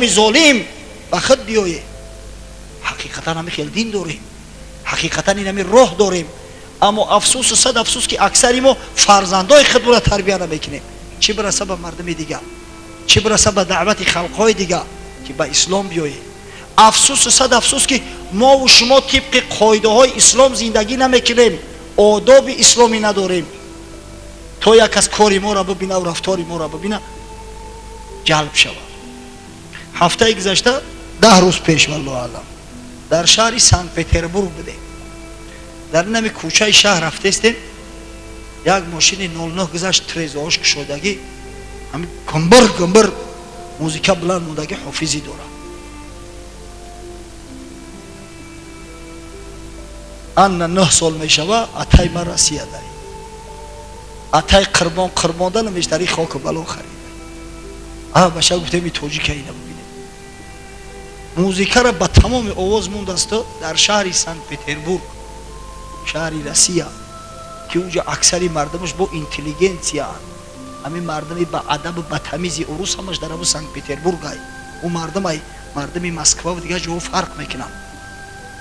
امام ظالم به خود بیایه. حقیقتا همه خیلی دین داریم، حقیقتا این همه راه داریم، اما افسوس و صد افسوس که اکثری ما فرزندای خود را تربیت نمیکنیم. چه برسه به مردم دیگه، چه برسه به دعوت خلقهای دیگه که به اسلام بیایه. افسوس و صد افسوس که ما و شما طبق قاعده های اسلام زندگی نمیکنیم، آداب اسلامی نداریم. تا یک از کاری ما را ببینه و رفتاری ما را ببینه جلب شود. هفته گذشته 10 روز پیش والله اعلم در شهر سنت پتربورگ بودیم. در نمی کوچه شهر رفته استیم، یک ماشین 09 گذشت تریزاش کشودگی، همین گنبر موزیکا بلند موندگی حافظی داره. ان 9 سال میشوه اتای من رسیه داری، اتای قربانده نمیشتری خاک بلو خریده. بشه گفتیم توجیکه اینه ببینیم. موزیکا را به تمام آواز موند است در شهر سنت پتربورگ، شهری روسیه که اونجا اکثری مردمش با اینتلیجنسیا، همین مردمی با ادب و با تمیز روس همش در ابو سنت پتربورگ های اون مردمی مسکو و دیگه جو فرق میکنن.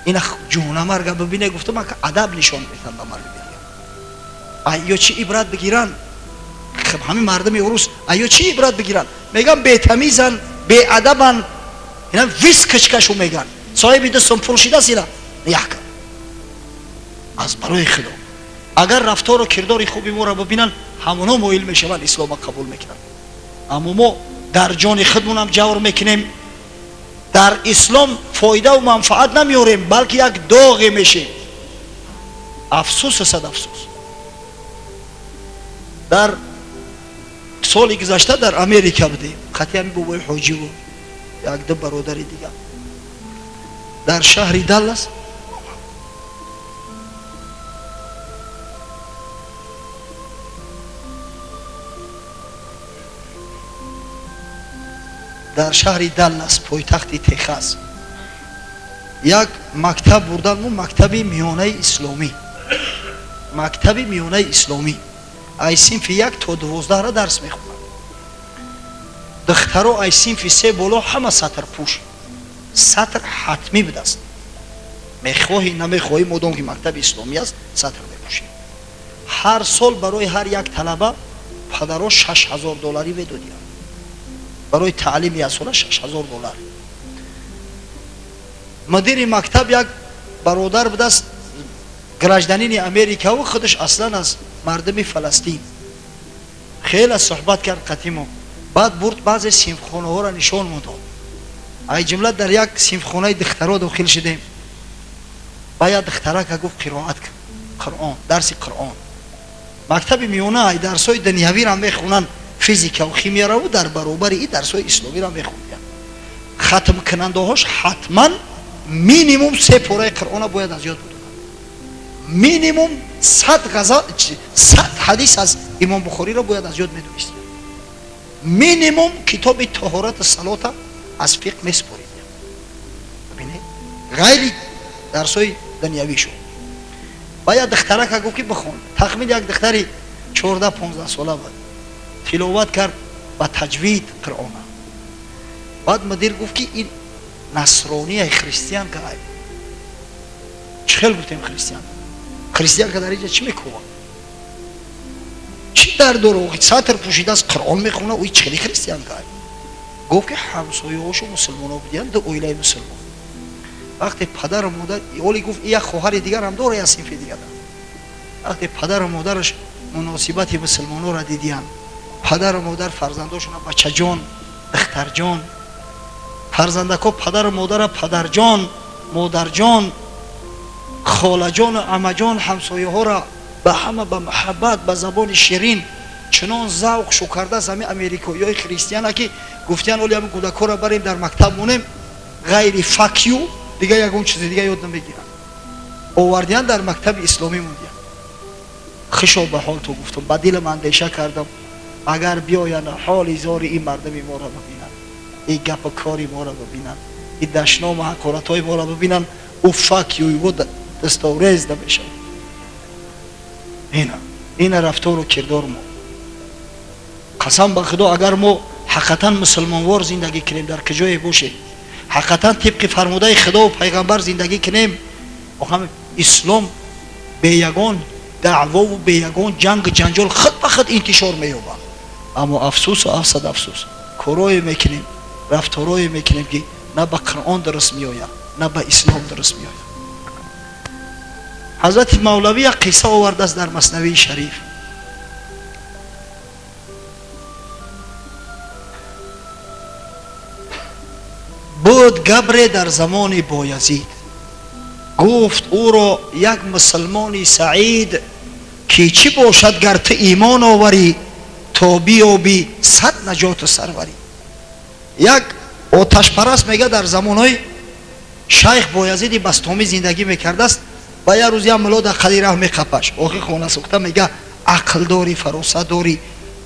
این جون مرگ ببینه گفتم من که ادب نشون میدم به مردم دیگه. آیا چی عبرت بگیرن؟ خب همین مردم روس آیا چی عبرت بگیرن؟ میگن بی تمیزن، بی ادبن، اینا ویس کشکشو میگن. صاحب دستم فروشیده سینا یک از برای خدا اگر رفتار و کردار خوبی ما را ببینن همونا مویل میشون اسلام قبول میکنن. اما ما در جان خودمون هم جور میکنیم، در اسلام فایده و منفعت نمیاریم بلکه یک داغ میشیم. افسوس و صد افسوس. در سال گذشته در امریکا بودیم، خطی همین بابای حاجی و یک دو برادری دیگه در شهر دالاس پایتخت تگزاس یک مکتب بردن. اون مکتب میانه اسلامی ای صنف 1 تا 12 را درس میخونن. دخترها ای صنف 3 بالا همه سطر پوش، سطر حتمی بوده است. میخواهی نمیخواهی مادام که مکتب اسلامی است سطر میپوشی. هر سال برای هر یک طلبه پدرها $6,000 میدادند برای تعلیم یک ساله. $6,000. مدیر مکتب یک برادر بود است گراجدانین امریکا و خودش اصلا از مردم فلسطین. خیلی صحبت کرد قدیما، بعد برد بعضی صنفخانه ها را نشان میداد. ای جمله در یک صنفخانه دخترها داخل شدیم، باید دختره که گفت قرائت قرآن، درس قرآن. مکتب میونه ای درسای دنیوی را میخونن، فیزیکا و شیمی را و در برابر این درسای اسلامی را میخوندن. ختم کننده هاش حتما مینیمم 3 پاره قرآن باید از یاد بدونن. مینیمم 100 حدیث از امام بخاری را باید از یاد میدونستن. مینیمم کتاب طهارت صلات از فقه میسپارید. ببینید غیر درسای دنیوی شو. باید دختره که گفت که بخون. تخمین یک دختری 14-15 ساله بود، تلاوت کرد با تجوید قرآن. بعد مدیر گفت که این نصرانی خریستیان که ای چه خیلی گفتیم خریستیان که در اینجا چی میکنه؟ چی در داره؟ سطر پوشیده از قرآن میخونه اوی چه خریستیان که ای؟ گفت که همسایه هاشو مسلمان ها بودیان، دو اویله مسلمان. وقتی پدر و مادر اولی گفت یک خواهر دیگر هم داره یا صنف دیگر داره. وقتی پدر و مادرش مناسبت مسلمان ها را دیدیان، پدر و مادر فرزنداشون بچه جان، دختر جان، فرزندکا پدر و مادر پدر جان، مادر جان، خاله جان و عمه جان، همسایه ها را به همه به محبت به زبان شیرین چنان ذوق شو کرده است. همین امریکایی های خریستیان که گفتیان اولی همین کودکا را بریم در مکتب مونیم غیر فکیو دیگه یکون چیز دیگه یاد نمیگیرن، آوردیان در مکتب اسلامی موندیان. خشو به حال تو گفتم، با دلم اندیشه کردم اگر بیاین حال ایزار این مردمی ما را ببینن، این گپ کاری ما را ببینن، این دشنام و حقارت های ما را ببینن، او فکیوی بود دستاوریز نمیشه. این رفتار و کردار ما قسم به خدا اگر ما حقیقتا مسلمانوار زندگی کنیم در کجای باشه حقیقتا طبق فرموده خدا و پیغمبر زندگی کنیم و هم اسلام به یگان دعوا و به یگان جنگ جنجال خود به خود انتشار می‌یابد. اما افسوس و افسد افسوس کارایی میکنیم رفتارایی میکنیم که نه به قرآن درست میآید نه به اسلام درست میآید. حضرت مولوی یک قصه آورده است در مثنوی شریف. بود گبر در زمان بایزید گفت او را یک مسلمانی سعید که چی باشد گر تو ایمان آوری تا بیابی صد نجات و سروری. یک آتش پرست میگه در زمانهای شیخ بایزید بستامی زندگی میکرده است و یک روز یک ملا در قدیره میخپش آخی خانه سوخته میگه عقل داری فراست داری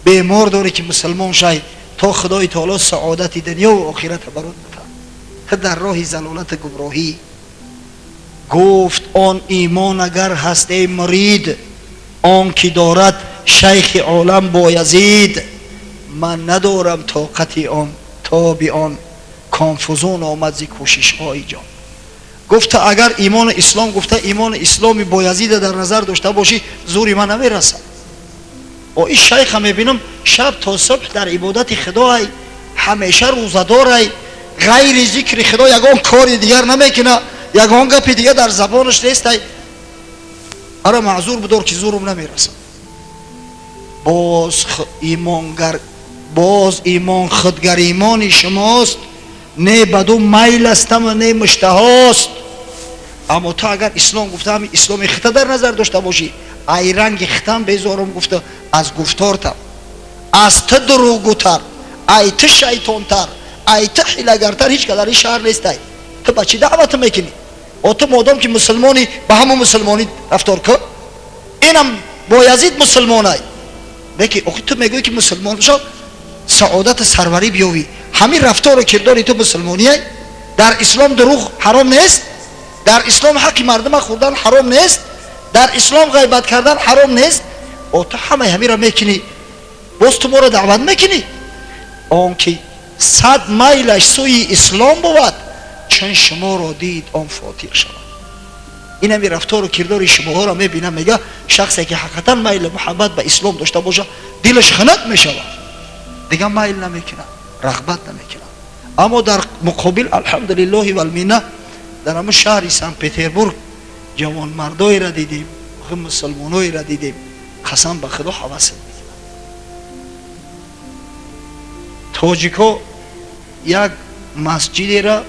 بیمار داری که مسلمان شای تا خدای تعالی سعادت دنیا و آخرت برات بده تو در راه زلالت گمراهی. گفت آن ایمان اگر هست ای مرید آن که دارد شیخ عالم بایزید من ندارم طاقت آن تا به آن کانفوزون آمد زی کوشش های جان. گفت اگر ایمان اسلام گفته ایمان اسلامی بایزید در نظر داشته باشی زوری من نمیرسم. و این شیخ هم میبینم شب تا صبح در عبادت خدا همیشه روزدار غیر ذکر خدا یگان کاری دیگر نمیکنه یگان گپی دیگه در زبانش نیست. اره معذور بدار که زورم نمیرسم. باز ایمان خودگر ایمانی شماست نه بدو میل استم و نه مشتهاست. اما تا اگر اسلام گفته همین اسلام خطه در نظر داشته باشی ای رنگ ختم بیزارم گفته از گفتارتم از تو دروگوتر ای تو شیطانتر ای تو حیلگرتر هیچ کدر این شهر نیست. تو بچی دعوت میکنی و تو مادام که مسلمانی به همون مسلمانی رفتار کن. اینم بایزید مسلمانی بکی اخی تو میگوی که مسلمان شو سعادت سروری بیاوی همین رفتار و کرداری تو مسلمانی هی. در اسلام دروغ حرام نیست در اسلام حق مردم خوردن حرام نیست در اسلام غیبت کردن حرام نیست و تو همین را میکنی باز تو ما را دعوت میکنی. آنکه 100 میلش سوی اسلام بود چون شما را دید آن فاتح شود. این همی رفتار و کردار شما ها را میبینم میگه شخصی که حقیقتا میل محبت به اسلام داشته باشه دلش خنک میشود دیگه میل نمیکنه رغبت نمیکنه. اما در مقابل الحمدلله و المنه در همون شهر سن پتربورگ جوان مردایی را دیدیم مسلمانایی را دیدیم قسم به خدا حوث میکنه. تاجیکا یک مسجدی را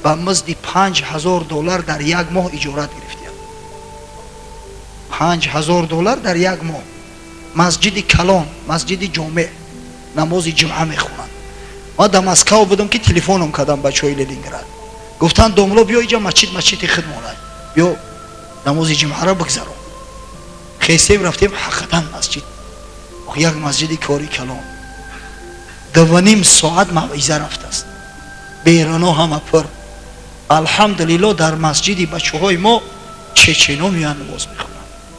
به مزد $5,000 در یک ماه اجارت گرفتیم. $5,000 در یک ماه. مسجد کلان مسجد جامع نماز جمعه میخونند. ما در مسکو بودم که تلفنم کردم بچهای لنینگراد گفتن دوملو بیا اینجا مسجد خدمانه بیا نماز جمعه را بگذرون. خیستیم رفتیم حقیقتا مسجد یک مسجد کاری کلان 2.5 ساعت موعظه رفته است بیرانا همه پر. الحمدلله در مسجدی بچه های ما چچنو میان نماز میخونن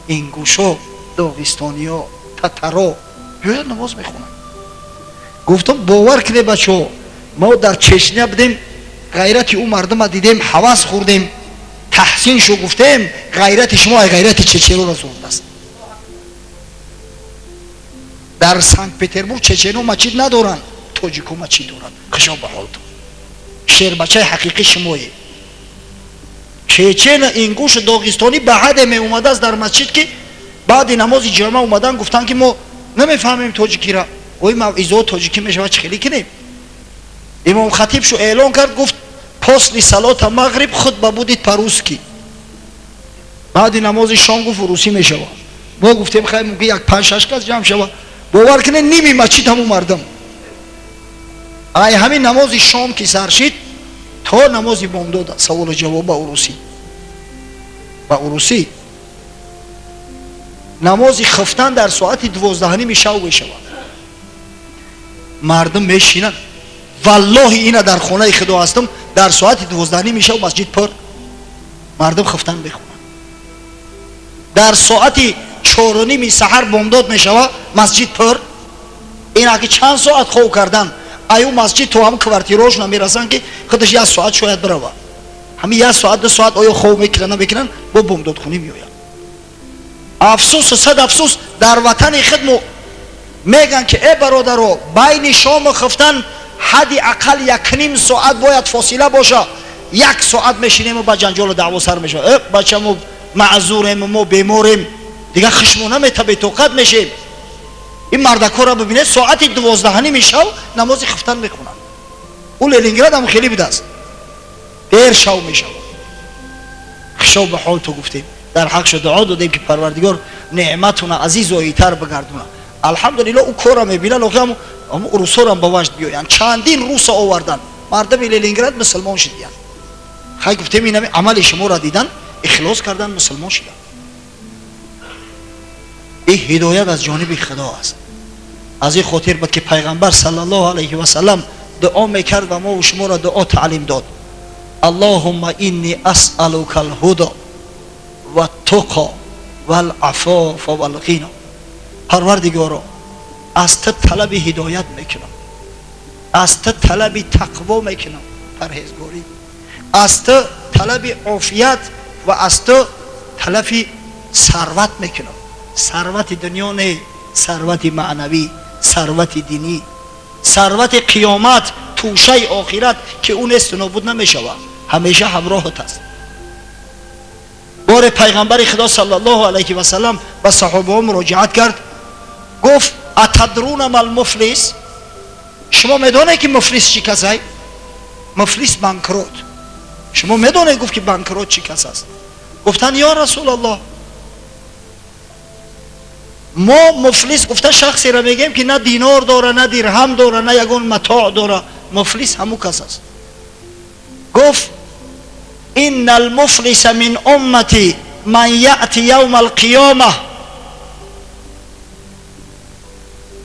اینگوشا داغستانیا تترا میان نماز میخونن. گفتم باور کنه بچه ها ما در چچنیا بودیم غیرت او مردم دیدیم حواس خوردیم تحسین شو گفتیم غیرت شما غیرت چچنو را زورد است. در سنت پتربورگ چچنو مسجد ندارن تاجیکو مسجد دارن خشاب به حالتون شیر بچه حقیقی شمایه. چچن اینگوش داغستانی به حد می اومده است در مسجد که بعد نماز جمعه اومدن گفتن که ما نمیفهمیم تاجیکی را وای موعظه تاجیکی میشه چه خیلی کنیم. امام خطیب شو اعلان کرد گفت پسلی صلات مغرب خطبه بودید پروسکی بعد نماز شام گفت روسی میشه. ما گفتیم خیلی ممکن یک 5-6 کس جمع شود باور کنه نیمی مسجد همون مردم ای همین نماز شام که سر شد تا نماز بامداد سوال و جواب با عروسی نماز خفتن در ساعت 12:30 شب میشود. مردم میشینن والله اینا در خانه خدا هستم در ساعت 12:30 میشه مسجد پر مردم خفتن بخونن. در ساعت 4:30 سحر بامداد میشه مسجد پر. اینا که چند ساعت خواب کردن аю масҷид то ҳам квартирош намерасан ки худаш 1 соат шояд барава. ҳами 1 соат 2 соат оё хоб мекунанд намекунанд бо бомдодхунӣ меоянд. афсӯсу сад афсӯс дар ватани худмо меган ки э бародаро байни шому хифтан ҳадди ақал 1.5 соат бояд фосила боша. 1 соат мешинему ба ҷанҷолу даъво сар мешавад. э бачамо маъзурем, мо беморем, дигар хишмо намета, бетоқат мешем. ин мардакора бибинед соати 12 шав намози хифтан мехунанд. у Ленинград ҳам хеле будааст. дер шав мешавад. хишо ба ҳол то гуфтем. дар ҳақшо дуо додем ки парвардигор неъматуна азизу оитар бигардуна. алҳамдулиллаҳ у кора мебинанд охи ҳам русорам ба ваҷд биёянд. чандин руса оварданд. мардами Ленинград мусулмон шудиянд. хай гуфтем ин амали шуморо дидан ихлос кардан мусулмон шуданд. ин ҳидоят аз ҷониби худо аст. аз ин хотир буд ки пайғамбар саллаллоҳу алайҳи ва саллам дуо мекард ва мо шуморо дуо таълим дод. аллоҳумма инни асъалука алҳудо ва туқо вал афофа вал ғино. парвардигоро аз ту талаби ҳидоят мекунам, аз ту талаби тақво мекунам, парҳезгорӣ, аз ту талаби офият ва аз ту талаби сарват мекунам. сарвати дунё не, сарвати маънавӣ, сарвати динӣ, сарвати қиёмат, тӯшаи охират ки у несту нобуд намешавад, ҳамеша ҳамроҳат аст. боре пайғамбари худо саллаллоҳу алайҳи ва саллам ба саҳобаҳо муроҷиат кард. гуфт атадруна мал муфлис? шумо медонед ки муфлис чӣ кас аст? муфлис банкрот. шумо медонед гуфт ки банкрот чӣ кас аст? гуфтанд ё расулаллоҳ, мо муфлис гуфта шахсеро мегем ки на динор дора, на дирҳам дора, на ягон матоъ дора. муфлис ҳамун кас аст. гуфт инна алмуфлиса мин уммати ман яъти явма алқиёма.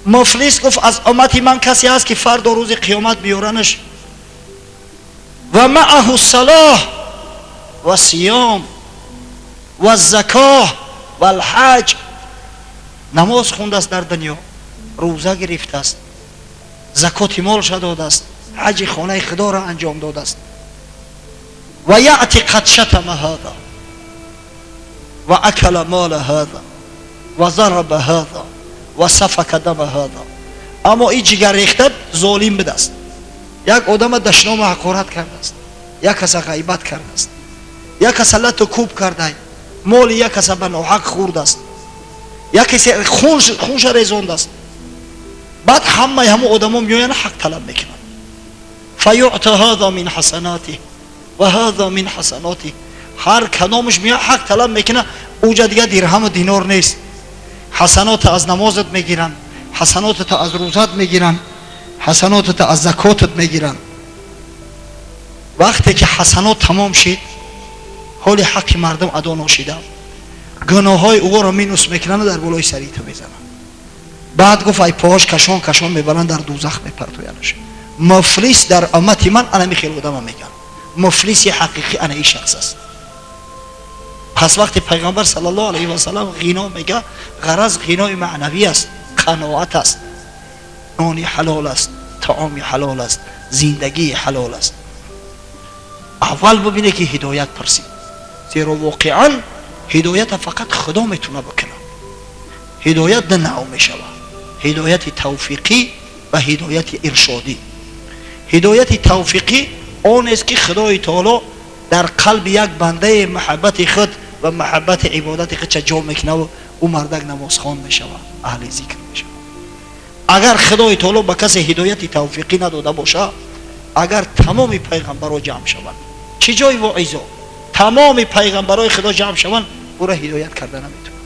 муфлис гуфт аз уммати ман касе аст ки фардо рӯзи қиёмат биёранаш ва маъаҳу салоҳ ва сиём ва закоҳ ва алҳаҷ. намоз хундааст дар дунё, рӯза гирифтааст, закоти молша додааст, ҳаҷи хонаи худоро анҷом додааст. ва яъти қад шатама ҳаза ва акала мола ҳаза ва зараба ҳаза ва сафака дама ҳаза. аммо ин ҷигаррехта золим будааст. як одама дашнома ҳақорат кардааст, як каса ғайбат кардааст, як каса лату кӯб кардааст, моли як каса ба ноҳақ хӯрдааст, як касе хунша резондааст. баъд ҳамаи ҳамон одамо меоянд ҳақ талаб мекунанд. фаюъта ҳаза мин ҳасанатиҳ ва ҳаза мин ҳасанатиҳ. ҳар кадомаш меояд ҳақ талаб мекунад. уҷа дигар дирҳаму динор нест. ҳасанота аз намозат мегиранд, ҳасанотата аз рӯзат мегиранд, ҳасанотата аз закотат мегиранд. вақте ки ҳасанот тамом шид, ҳоли ҳаққи мардум адо ношида, гуноҳҳои ӯро минус мекунанд, дар болои сари ту мезананд. баъд гуфт ай поҳош кашон кашон мебаранд, дар дузах мепартоянаш. муфлис дар уммати ман анами хел одама меган. муфлиси ҳақиқӣ ана ин шахс аст. пас вақти пайғамбар саллаллоҳу алайҳи ва саллам ғино мега, ғараз ғинои маънавӣ аст, қаноат аст, нони ҳалол аст, таоми ҳалол аст, зиндагии ҳалол аст. аввал бубине ки ҳидоят парсид, зеро воқеан ҳидоята фақат худо метуна бикунад. ҳидоят ду навъ мешавад: ҳидояти тавфиқӣ ва ҳидояти иршодӣ. ҳидояти тавфиқӣ онест ки худои таоло дар қалби як бандаи маҳаббати худ ва маҳаббати ибодати худ ҷо мекунад, ӯ мардак намозхон мешавад, аҳли зикр мешавад. агар худои таоло ба касе ҳидояти тавфиқӣ надода бошад, агар тамоми пайғамбаро ҷамъ шаванд, чӣ ҷои воизо тамоми пайғамбарои худо ҷамъ шаванд, ӯро ҳидоят карда наметавонад.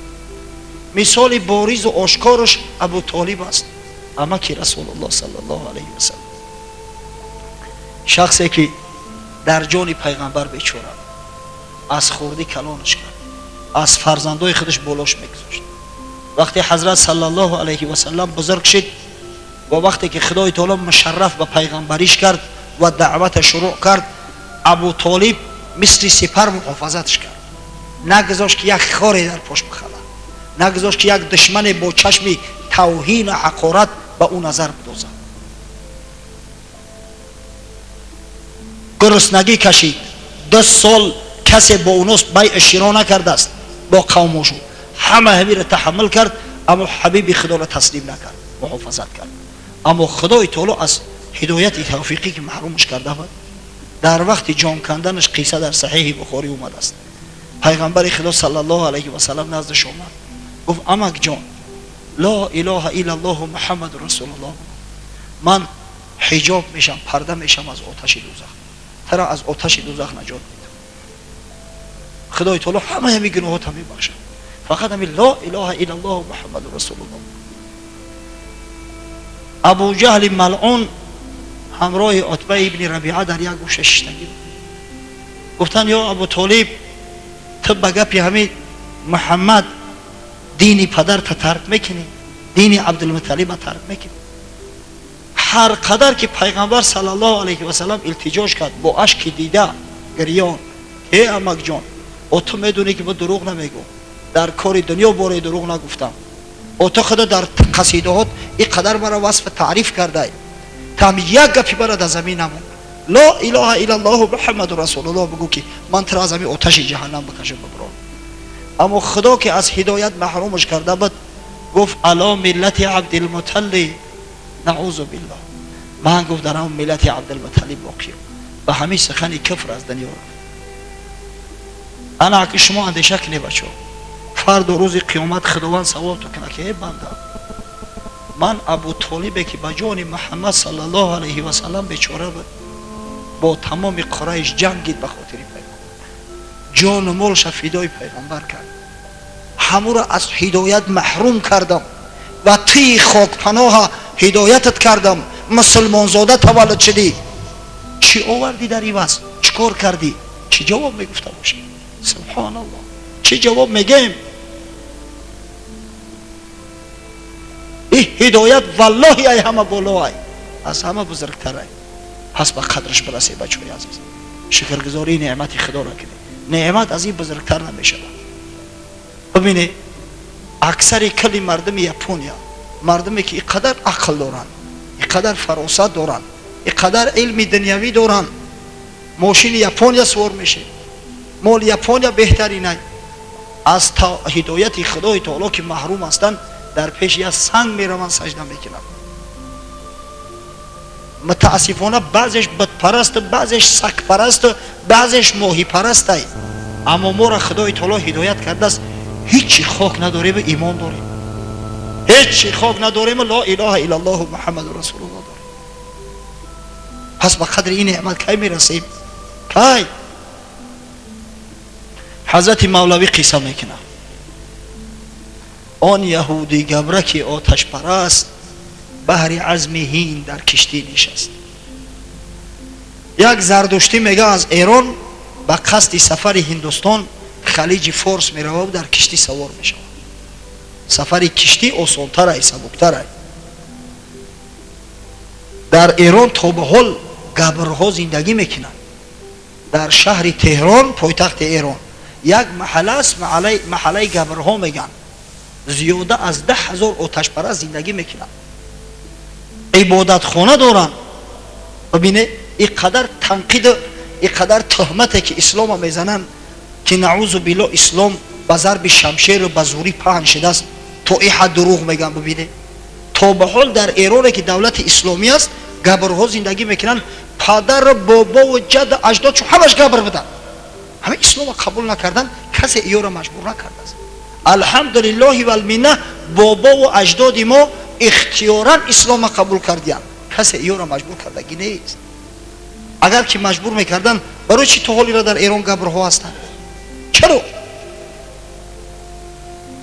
мисоли боризу ошкораш Абу Толиб аст, амаки Расулуллоҳ саллаллоҳу алайҳи ва саллам. шахсе ки дар ҷони пайғамбар бечора аз хурдӣ калонаш кард, аз фарзандои худаш болош мегузошт. вақте ҳазрат саллаллоҳу алайҳи ва саллам бузург шид ва вақте ки худои таоло мушарраф ба пайғамбариш кард ва даъвата шурӯъ кард, Абу Толиб мисли сипар муҳофазатш кард. нагузошт ки як хоре дар пош бихалад, нагузошт ки як душмане бо чашми тавҳин ва ҳақорат ба ӯ назар бидозад. گرسنگی کشید، 2 سال کسی با اونوس بیع شیرا نکرده است با قومشو، همه همی را تحمل کرد، اما حبیب خدا را تسلیم نکرد، محافظت کرد. اما خدای تعالی از هدایت توفیقی که محرومش کرده بود، در وقت جان کندنش قصه در صحیح بخاری اومده است. پیغمبر خدا صلی الله علیه و سلم نزدش اومد، گفت عمک جان، لا اله الا الله محمد رسول الله، من حجاب میشم، پرده میشم از آتش دوزخ، ترا از آتش دوزخ نجات میدم. خدای تعالی همه همی گناهات هم میبخشه، فقط همین لا اله الا الله محمد رسول الله. ابو جهل ملعون همراه عتبه ابن ربیعه در یک گوشه شیشتگی گفتن یا ابو طالب، تو به گپی همین محمد دینی پدرت ترک میکنی، دین عبدالمطلب ترک میکنی. هر قدر که پیغمبر صلی الله علیه و سلم التجاش کرد با اشک دیده گریان، ای عمک جان، او تو میدونی که من دروغ نمیگم، در کار دنیا باره دروغ نگفتم، او تو خدا در قصیدهات این قدر مرا وصف تعریف کرده، تا یک گپی برا در زمین نمون، لا اله الا الله محمد رسول الله بگو که من ترا از همین آتش جهنم بکشم ببرم. اما خدا که از هدایت محرومش کرده بود، گفت علی ملت عبدالمطلب نعوذ بالله، من گفت در همون ملت عبدالمطلب باقیم، به همین سخن کفر از دنیا رفت. انا که شما اندیشه کنی بچه، فردا روز قیامت خداوند سوال تو کنه که ای بنده، من ابو طالبه که به جان محمد صلی الله علیه و سلم بیچاره بود، با تمام قریش جنگید به خاطر پیغمبر، جان و مالش فدای پیغمبر کرد، همو را از هدایت محروم کردم و توی خاک پناه هدایتت کردم، مسلمان زاده تولد شدی، چی آوردی در عوض؟ چی کار کردی؟ چی جواب میگفته باشی؟ سبحان الله، چی جواب میگیم؟ این هدایت والله ای همه بالای، از همه بزرگتره، پس به قدرش برسی بچه‌های عزیز، شکرگزاری نعمت خدا را کنید، نعمت از این بزرگتر نمیشه. ببینید اکثر کلی مردم یپونیا، مردمی که اینقدر عقل دارن، اینقدر فراست دارن، اینقدر علم دنیوی دارن، ماشین یپونیا سوار میشه، مال یپونیا بهترینه، از هدایت خدای تعالی که محروم هستن، در پیش یک سنگ میروند سجده میکنن. متاسفانه بعضش بتپرست، بعضش سگ پرست، بعضش ماهی پرست است، اما ما را خدای تعالی هدایت کرده است، هیچی خاک نداریم و ایمان داریم، هیچی خاک نداریم و لا اله الا الله محمد رسول الله داریم. پس به قدر این نعمت کی میرسیم؟ کی؟ حضرت مولوی قصه میکنه، آن یهودی گبرک آتش پرست، بحر عزم هین در کشتی نشست. یک زردشتی میگه از ایران به قصد سفر هندوستان خلیج فارس میره و در کشتی سوار میشه. سفر کشتی آسان‌تر است، سبکتر است. در ایران تا به حال گبرها زندگی میکنن. در شهر تهران پایتخت ایران یک محله است، محله گبرها میگن، زیاده از 10,000 آتش پرست زندگی میکنن، عبادت خانه دارن. ببینه اینقدر تنقید، اینقدر تهمته که اسلام میزنن که نعوذ بالله اسلام به ضرب شمشیر و به زوری پهن شده است، تا این حد دروغ میگن. ببینه تا به حال در ایران که دولت اسلامی است گبرها زندگی میکنن، پدر بابا و جد اجداد چون همش گبر بودن، همه اسلام قبول نکردن، کسی ایو را مجبور نکرده است. الحمدلله و المنه بابا و اجداد ما اختیارا اسلام قبول کردیان، کسی ایو را مجبور کردگی نیست. اگر که مجبور میکردن برای چی تو حالی را در ایران گبرها هستند؟ چرا؟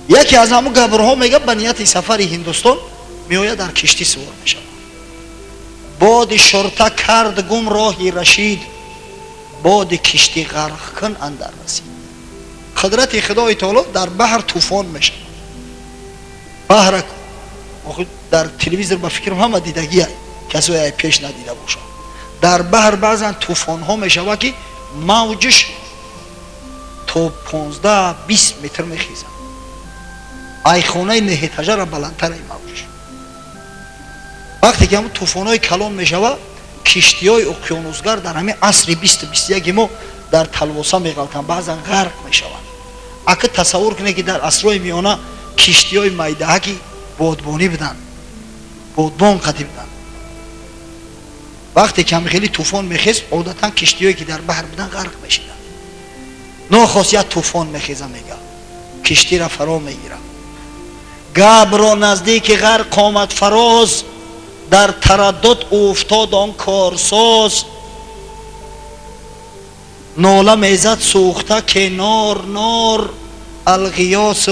یکی از همون گبرها میگه به نیت سفر هندوستان میآید، در کشتی سوار میشه، باد شرطه کرد گم راهی رشید، باد کشتی غرق کن اندر رسید. قدرت خدای تعالی در بحر طوفان میشه، بحر در تلویزیون با فکرم همه دیدگی هست، کسی پیش ندیده باشه. در بحر بعضا طوفان ها میشه که موجش تا 15-20 متر میخیزن، ایخونه نهتجه را بلندتر این موجش. وقتی که همون طوفان های کلان میشه киштиҳои уқёнусгар дар ҳамин асри 20-21 мо дар талвоса меғалтанд, баъзан ғарқ мешаванд. ака тасаввур кунед ки дар асрҳои миёна киштиҳои майдаҳаки бодбонӣ буданд, бодбон қадӣ буданд. вақте ки ҳамихели тӯфон мехест, одатан киштиҳое ки дар баҳр буданд ғарқ мешиданд. нохосият тӯфон мехеза мега, киштиро фаро мегирад. габро наздики ғарқ омад фароз, дар тараддуд уфтод он корсоз. нола мезад сӯхта ки нор нор, алғиёс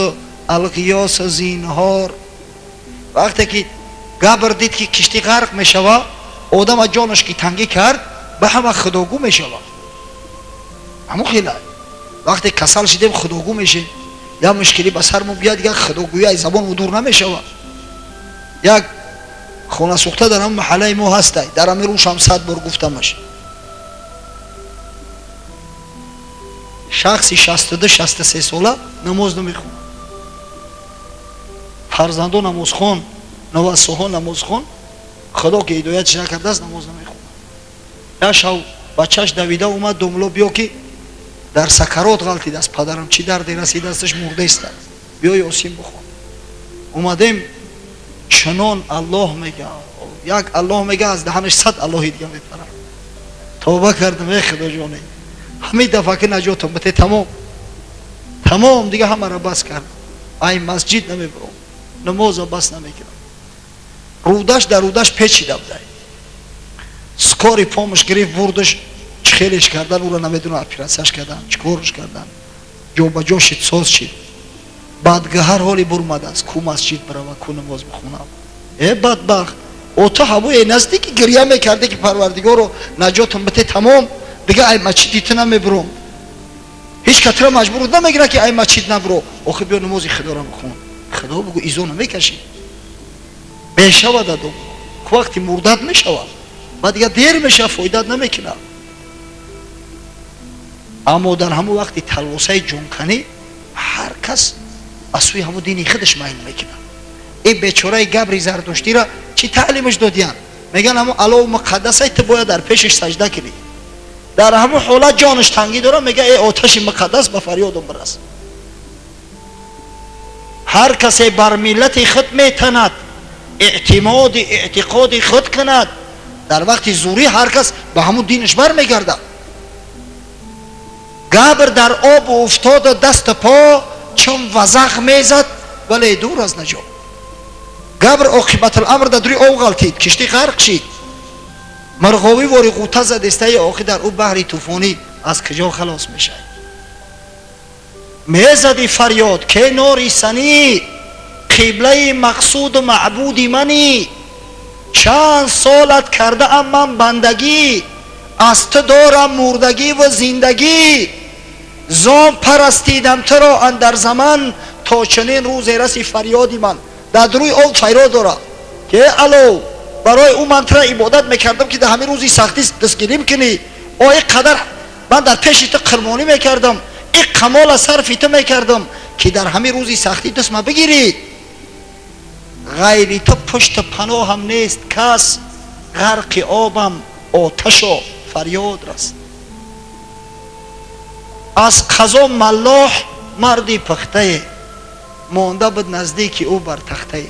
зинҳор. вақте ки габр дид ки киштӣ ғарқ мешава, одама ҷонаш ки тангӣ кард, ба ҳама худогӯ мешава. ҳамон хеле вақте касал шидем худогӯ мешем, я мушкилӣ ба сармон бияд, як худогӯӣ аз забонмон дур намешава. як хонасӯхта дар ҳамон маҳаллаи мо ҳастай, дар ҳамин рӯшам 100 бор гуфтамаш. шахси 62-63 сола намоз намехонад. фарзандон намозхон, навассоҳо намозхон, худо ки ҳидоятш накардааст намоз намехонад. як шав бачаш давида омад, думло биё ки дар сакарот ғалтидааст, падарам чӣ дарде расидаасташ, мурдаистад, биё ёсин бихон. омадем чунон аллоҳ мега, як аллоҳ мега, аз даҳанаш 100 аллоҳи дига мепарад. тавба кардам, эй худоҷоне, ҳамин дафъаки наҷотам бите, тамом дига ҳамаро бас кардам. ай масҷид намебурам, намоза бас намекунам. рӯдаш дар рӯдаш печида будай. скори помощ гирифт, бурдаш, чихелеш кардан, уро намедунам оператсияш кардан, чикорш кардан, ҷобаҷо шид, соз шид. бадгаҳар ҳоли бурмадааст, ку масҷид барава, ку намоз бихонам. бадбахт, ота ҳамое наздики гирья мекарде ки парвардигоро наҷотам бите, тамом дига ай масҷиди ту намебурам. ҳеҷ катра маҷбур намегира ки ай масҷид набуро. охир биё намози худоро бихон. худо бугӯ изо намекашӣ. мешава дадум. ку вақти мурдат мешава, баъд дига дер мешава, фоидат намекунад. аммо дар ҳамон вақти талвосаи ҷонканӣ ҳар кас аз сӯи ҳамон дини худаш майл мекунад. ин бечораи габри зардуштиро чӣ таълимаш додиянд? меган ҳамон алоҳу муқаддасай ту бояд дар пешаш саҷда кунӣ. дар ҳамон ҳолат ҷонаш тангӣ дорад, мега эй оташи муқаддас ба фарёдам бирас. ҳар касе бар миллати худ метанад, эътимоди эътиқоди худ кунад. дар вақти зӯрӣ ҳар кас ба ҳамон динаш бармегардад. габр дар об уфтоду дасту по, чун вазах мезад, вале дур аз наҷот. габр оқибатуламр дар дури об ғалтид, киштӣ ғарқ шид. марғовӣ вори ғута задестаи охир дар ӯ баҳри тӯфонӣ аз куҷо халос мешавад. мезади фарёд ке нори санӣ, қиблаи мақсуду маъбуди манӣ. чанд солат кардаам ман бандагӣ, аз ту дорам мурдагӣ ва зиндагӣ. зон парастидам туро андар заман, то чунин рӯзе раси фарёди ман. дар дуруи об файрод дорад ки алло, барои ӯ ман туро ибодат мекардам ки дар ҳамин рӯзи сахтӣ дастгирӣ мекунӣ. ин қадар ман дар пеши ту қурбонӣ мекардам, ин қамола сарфи ту мекардам ки дар ҳамин рӯзи сахтӣ дастма бигирӣ. ғайри ту пушту паноҳам нест кас, ғарқи обам оташо фарёд раст. аз қазо маллоҳ марди пухтае, монда буд наздики ӯ бар тахтае.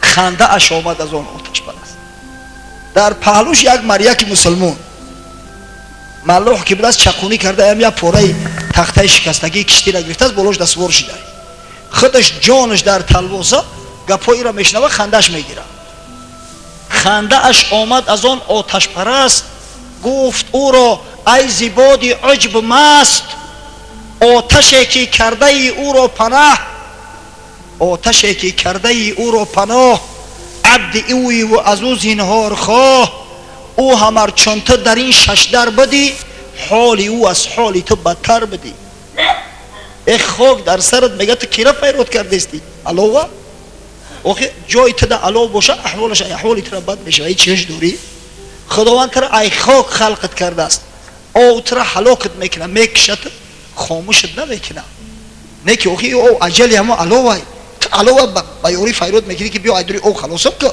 хандааш омад аз он оташпараст. дар паҳлӯш як маряки мусулмон маллоҳ ки будааст, чақунӣ карда ям як пораи тахтаи шикастагии киштиро гирифтааст, болош дастворо шидааст. худаш ҷонаш дар талвоса гапоиро мешнава, хандааш мегирад. хандааш омад аз он оташпараст, гуфт ӯро ай зибоди уҷб маст. оташе ки кардаи ӯро панаҳ, оташе ки кардаи ӯро паноҳ, абди ӯиву аз ӯ зинҳорхоҳ. ӯ ҳамар чун ту дар ин шашдар будӣ, ҳоли ӯ аз ҳоли ту бадтар будӣ. хок дар сарат мега ту кира файрод кардестӣ? алова охир ҷои ту да алов боша, аҳволаш аҳволи туро бад мешава. чиш дорӣ? худованд туро ай хок халқат кардааст, ов туро ҳалокат мекунад, мекушад, хомӯшат намекунад. не ки охир ов аҷали ҳамон аловай, ту алова ба ёрӣ файрод мекунӣ ки биё ай дури ов халосам ку.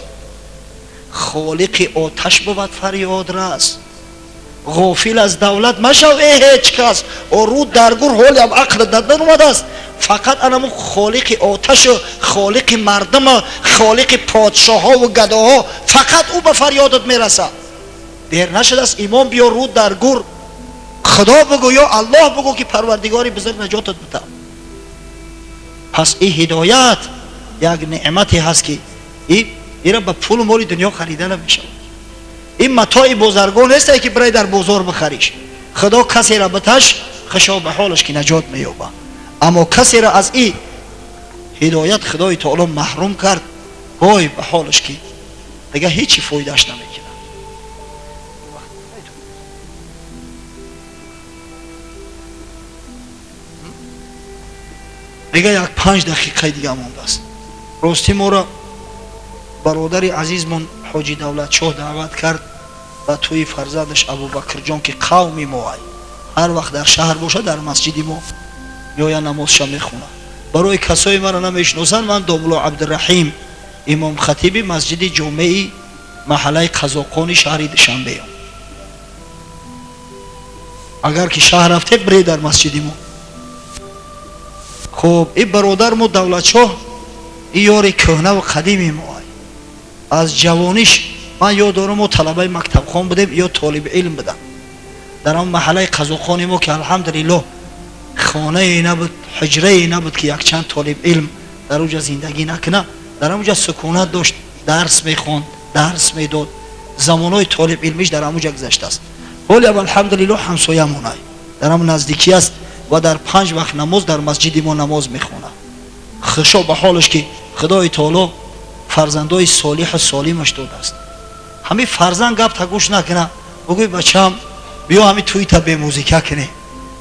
خالق آتش بود فریاد رس. غافل از دولت مشو ای هیچ کس، و رو درگور حالی هم عقل دادن اومده است. فقط انمو خالق آتش و خالق مردم و خالق پادشاه ها و گداها، فقط او به فریادت میرسه. دیر نشد است ایمان بیا رو درگور خدا بگو یا الله بگو که پروردگاری بزرگ نجاتت بده. پس این هدایت یک نعمتی هست که این را به پول و مال دنیا خریده نمیشه. این متاع بزرگان نیست که برای در بازار بخریش. خدا کسی را بتش خشا به حالش که نجات مییابه، اما کسی را از این هدایت خدای تعالی محروم کرد، وای به حالش که دیگه هیچی فایدهش نمیکنه. دیگه یک 5 دقیقه دیگه مونده است. راستی ما را برادر عزیزمون حاجی دولت شاه دعوت کرد و توی فرزندش ابوبکر جان که قومی ما هر وقت در شهر باشه در مسجد ما یا نمازش میخونه. برای کسایی مرا نمیشناسن، من داملا عبدالرحیم امام خطیب مسجد جمعه محله قزاقانی شهر دوشنبه ام. اگر که شهر رفته برید در مسجد ما. خب این برادر ما دولت شاه این یاری کهنه و قدیمی ما از جوانیش من یاد دارم ما طلبه مکتب خان بودیم یا طالب علم بودم در اون محله قزاقانی ما که الحمدلله خانه نبود، حجره نبود که یک چند طالب علم در اونجا زندگی نکنه. در اونجا سکونت داشت، درس میخوند، درس میداد. زمانای طالب علمیش در اونجا گذشته است. ولی الحمدلله همسایه مونه در همون نزدیکی است و در 5 وقت نماز در مسجد ما نماز میخونه. خشا به حالش که خدای تعالی فرزندای صالح و سالمش داده است. همین فرزند گپ تا گوش نکنه، بگوی بچه‌م بیا همین توی تا به موزیکا کنیم،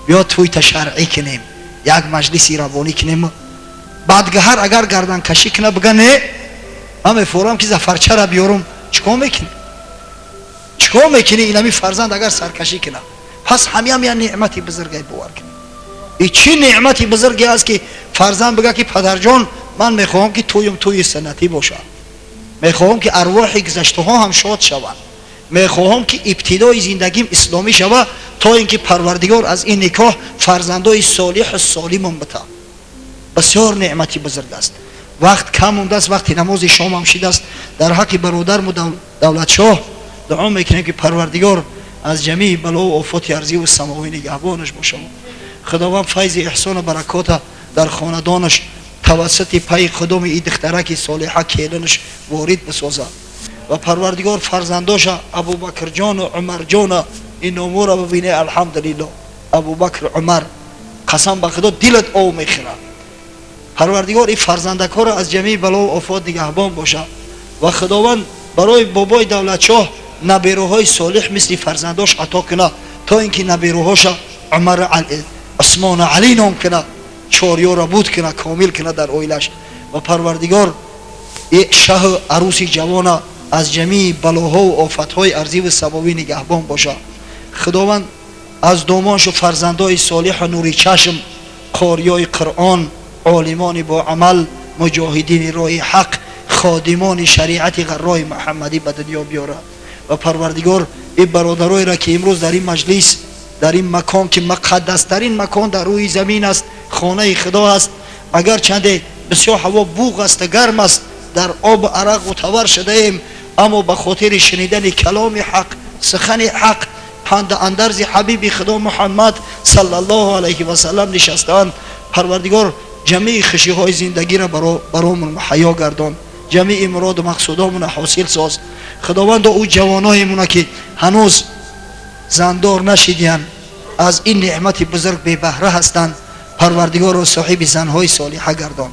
بیا توی تا شرعی کنیم، یک مجلسی روانی کنیم. بعدگهر اگر گردن کشی کنه بگه نه من میفورم که زفرچه را بیارم، چیکار میکنی؟ چیکار میکنی؟ این همین فرزند اگر سرکشی کنه، پس همین نعمتی بزرگی باور کنی. این چی نعمتی بزرگی است که فرزند بگه که پدر جان من میخواهم که توی سنتی باشه، میخواهم که ارواح گذشته ها هم شاد شوند، میخواهم که ابتدای زندگیم اسلامی شود تا اینکه پروردگار از این نکاح فرزندای صالح سالم بده. بسیار نعمتی بزرگ است. وقت کم مونده است، وقت نماز شام هم شده است. در حق برادر دولت شاه دعا میکنیم که پروردگار از جمیع بلا و آفات ارضی و سماوی نگهبانش باشه. خداوند فیض احسان و برکات در خاندانش توسط پای خدام این دخترک صالحه کیلنش وارد بسازه و پروردگار فرزنداش ابوبکر جان و عمر جان این امور را ببینه. الحمدلله ابوبکر عمر قسم به خدا دلت او میخوره. پروردگار این فرزندکا را از جمیع بلا و آفات نگهبان باشه و خداوند برای بابای دولت شاه نبیروهای صالح مثل فرزنداش عطا کنه تا اینکه نبیروهاش عمر عثمان علی نام کنه، چاریا را بود کنه، کامل کنه در اویلش و پروردگار شه عروسی جوان از جمیع بلاها و آفتهای ارضی و سماوی نگهبان باشه. خداوند از دامانش و فرزندای صالح و نوری چشم، قاریای قرآن، عالمان با عمل، مجاهدین راه حق، خادمان شریعت غرای محمدی به دنیا بیاره و پروردگار این برادرای را که امروز در این مجلس در این مکان که مقدس ترین مکان در روی زمین است، خانه خدا است، اگر چند بسیار هوا بوق است گرم است، در آب عرق متور شده ایم، اما به خاطر شنیدن کلام حق، سخن حق، پند اندرز حبیب خدا محمد صلی الله علیه و سلم نشستند. پروردگار جمیع خوشی های زندگی را برامون محیا گردان، جمیع مراد و مقصودامون حاصل ساز. خداوند او جوانایمون که هنوز زندار نشیدن از این نعمت بزرگ بی بهره هستند، پروردگار و صاحب زنهای صالحه گردان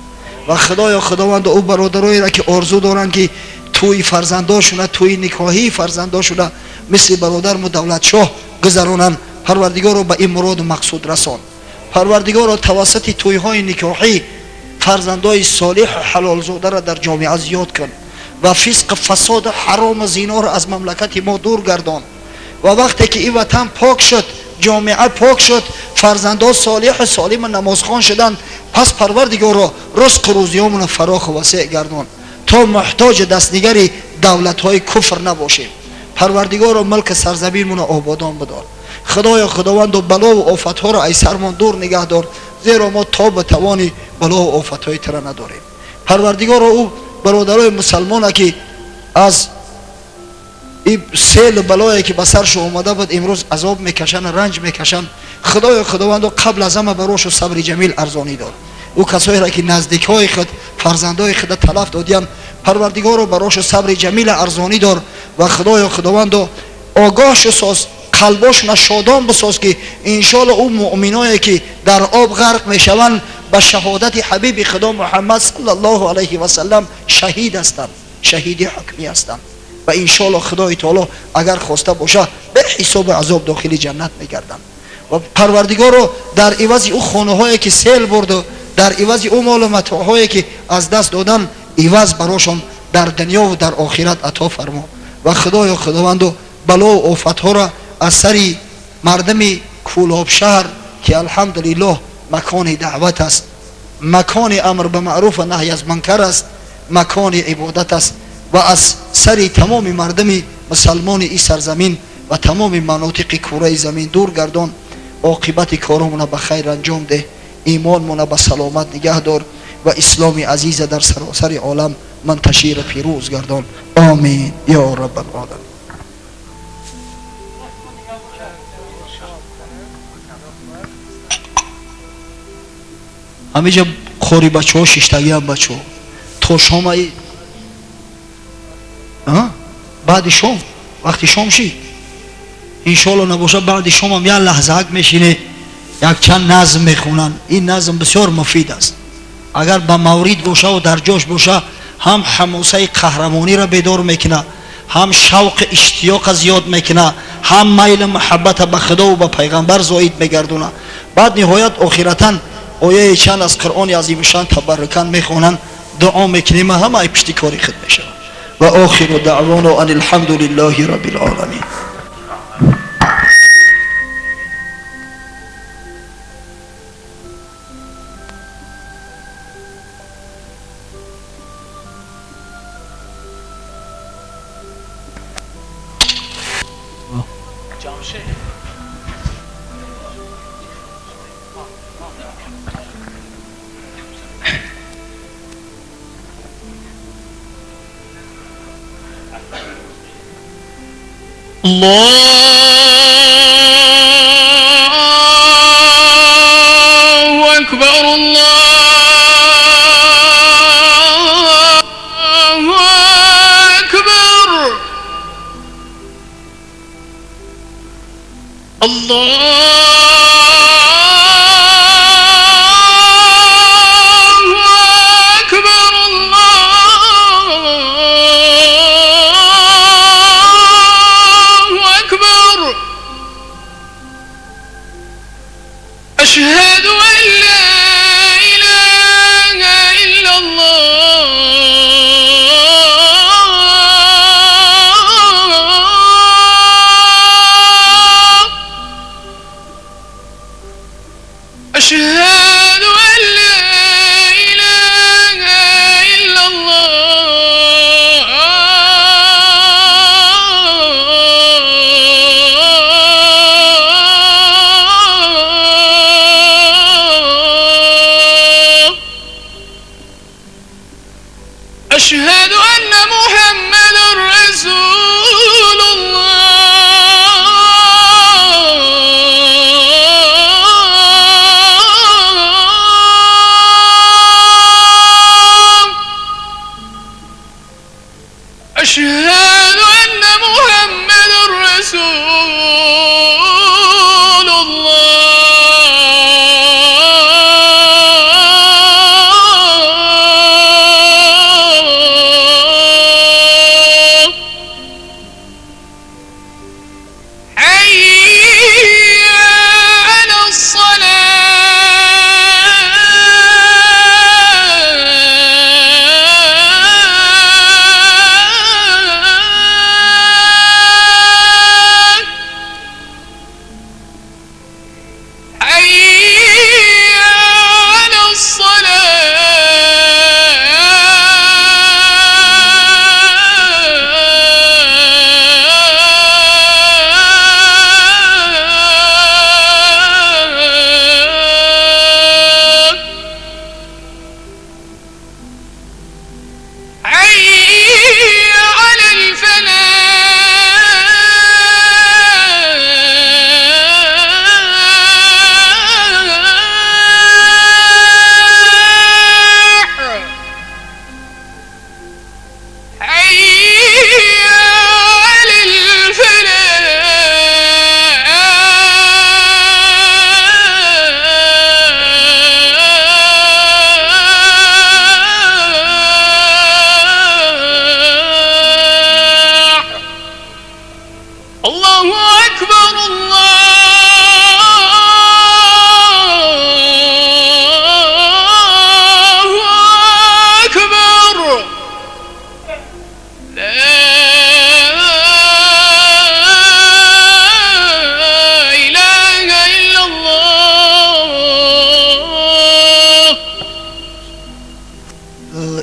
و خداوند او برادرایی را که آرزو دارن که توی فرزنداشون، توی نکاحی فرزنداشون مثل برادر ما دولت شاه گذرانن، پروردگار رو به این مراد و مقصود رسان. پروردگار رو توسط توی های نکاحی فرزندای صالح و حلال زاده را در جامعه زیاد کن و فسق فساد و حرام و زنا را از مملکت ما دور گردان و وقتی که این وطن پاک شد، جامعه پاک شد، فرزندان صالح و سالم نمازخوان شدند، پس پروردگار را رزق روزیامون فراخ و وسع گردان تا محتاج دستنگری دولت های کفر نباشیم. پروردگار ملک سرزمینمون آبادان بدار. خدایا خداوند و بلا و آفت ها را ای سرمان دور نگه دار، زیرا ما تا به توانی بلا و آفت های تر نداریم. پروردگار او برادرای مسلمان که از این سیل بلایی که به سرش اومده بود امروز عذاب میکشن، رنج میکشن، خدایا خداوند قبل از همه براش و صبر جمیل ارزانی دار. او کسایی را که نزدیک های خود فرزندای خود تلف دادیان، پروردگار براش و صبر جمیل ارزانی دار و خدایا خداوند آگاهش ساز، قلباش شادان بساز که انشالله او مؤمنایی که در آب غرق میشوند به شهادت حبیب خدا محمد صلی الله علیه و سلم شهید هستند، شهید حکمی هستند و انشالله خدای تعالی اگر خواسته باشه به حساب عذاب داخلی جنت میگردند. و پروردگار رو در عوض او خانه هایی که سیل برد، در عوض او مال و متاع هایی که از دست دادن، عوض براشون در دنیا و در آخرت عطا فرما. و خدای خداوند بلا و آفت ها را از سر مردم کولاب شهر که الحمدلله مکان دعوت است، مکان امر به معروف و نهی از منکر است، مکان عبادت است و از سر تمام مردم مسلمان این سرزمین و تمام مناطق کره زمین دور گردان. عاقبت کارمون به خیر انجام ده، ایمانمون به سلامت نگه دار و اسلام عزیز در سراسر عالم منتشر پیروز گردان. آمین یا رب العالمین. همیشه خوری بچه ها ششتگی هم بچه ها تا شام ای بعد شام وقتی شام شی انشالله نباشه بعد شام هم یک لحظه حق میشینه یک چند نظم میخونن. این نظم بسیار مفید است اگر به مورد باشه و در جاش باشه، هم حماسه قهرمانی را بیدار میکنه، هم شوق اشتیاق زیاد میکنه، هم میل محبت به خدا و به پیغمبر زاید میگردونه. بعد نهایت آخرتا آیه چند از قرآن عظیم شان تبرکاً میخونن، دعا میکنیم همه پشتی کاری خود میشه. و آخر دعوانا ان الحمد لله رب العالمین. الله أكبر الله أكبر أشهد أن لا إله إلا الله أشهد أن لا إله إلا الله أشهد أن محمد رسول الله أشهد أن محمد رسول الله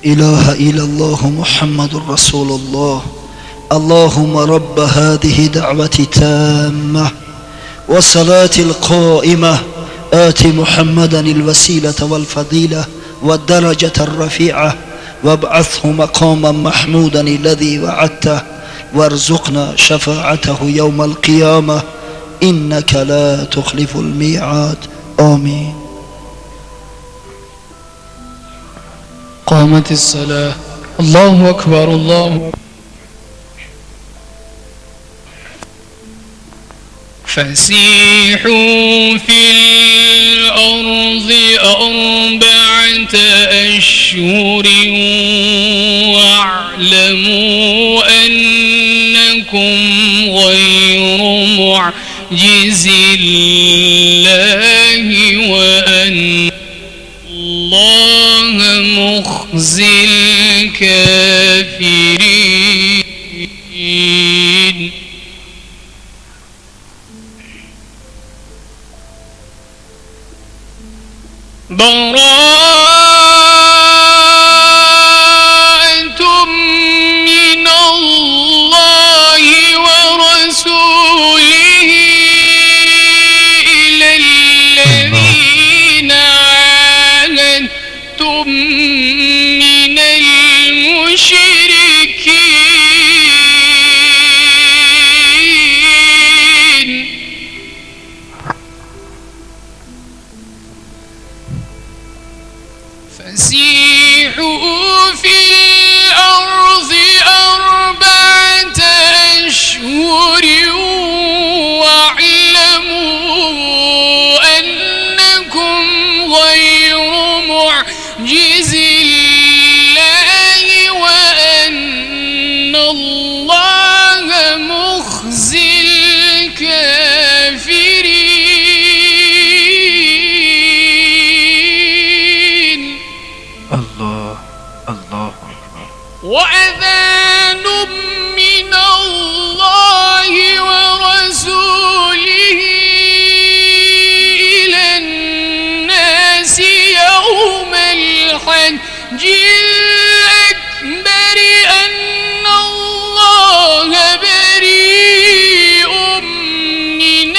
إله إلا الله محمد رسول الله. اللهم رب هذه دعوة تامة والصلاة القائمة آت محمدا الوسيلة والفضيلة والدرجة الرفيعة وابعثه مقاما محمودا الذي وعدته وارزقنا شفاعته يوم القيامة إنك لا تخلف الميعاد. آمين. قامت الصلاة. الله أكبر الله أكبر. فسيحوا في الأرض 4 أشهر واعلموا أنكم غير معجز الله وأن الله مخزي الكافرين. براءة من الله ورسوله إلى الذين عاهدتم من المشركين. فسيحوا في الأرض 4 أشهر واعلموا أنكم غير معجز الله وأن الله مخزي الكافرين. الله الله أكبر. وأذان من الله ورسوله إلى الناس يوم الحج الأكبر أن الله بريء من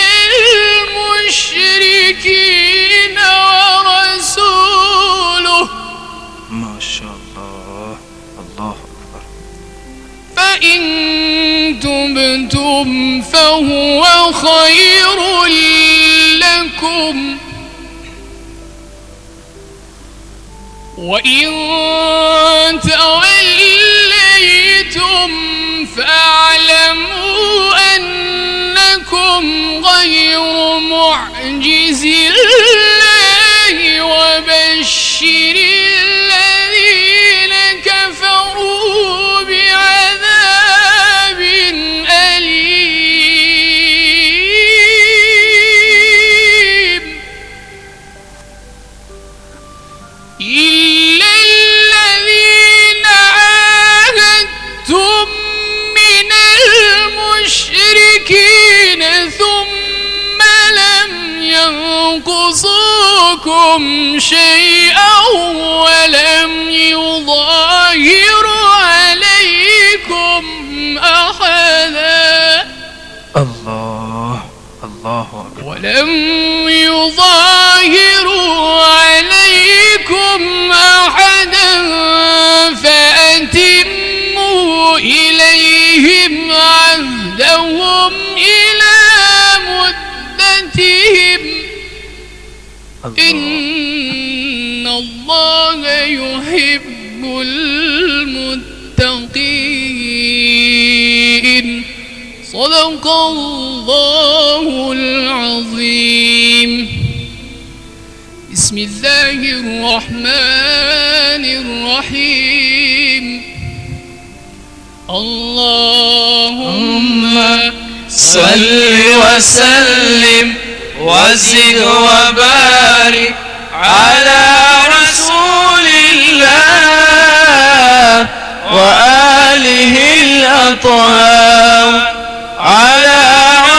المشركين ورسوله. ما شاء الله. الله أكبر. فإن تبتم فهو خير لكم وإن توليتم فاعلموا أنكم غير معجز الله وبشر الذين كفروا بعذاب أليم. إلا الذين عاهدتم من المشركين ثم لم ينقصوكم شيئا ولم يظاهروا عليكم أحدا. الله الله أكبر. ولم يظاهروا عليكم أحدا فأتموا إليهم عهدهم إلى مدتهم إن الله يحب المتقين. صدق الله العظيم. بسم الله الرحمن الرحيم. اللهم صل وسلم وزد وبارك على رسول الله وآله الأطهار. على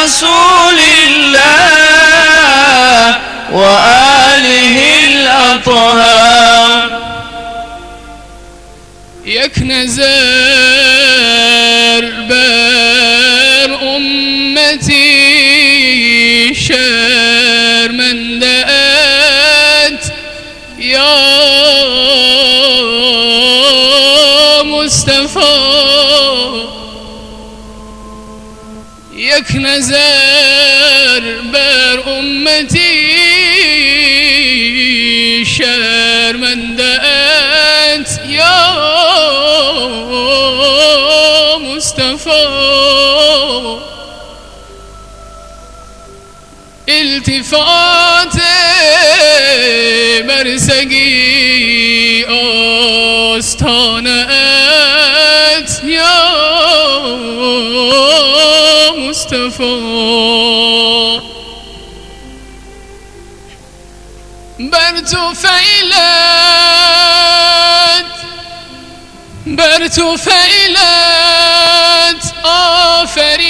رسول الله وآله الأطهار. یک نظر بر امتی شرمنده‌ات یا مصطفی، یک نظر بر امتی شرمنده‌ات یا مصطفی. التفات بر سگی آستانت یا مصطفی، بر تو فعلت آفرید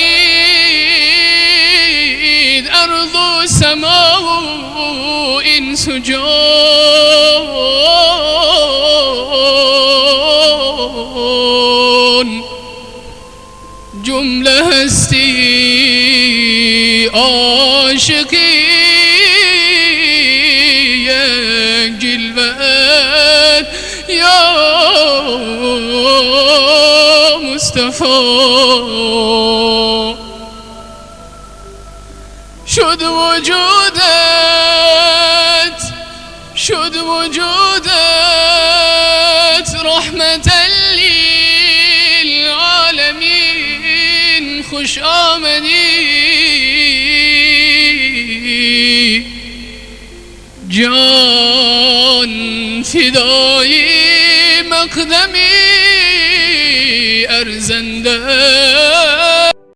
ارض و سما و انس و جان، جمله هستی عاشقی یک جلوه یا مصطفی. شد وجودت رحمة للعالمین، خوش آمدی جان فدای مقدمی ارزنده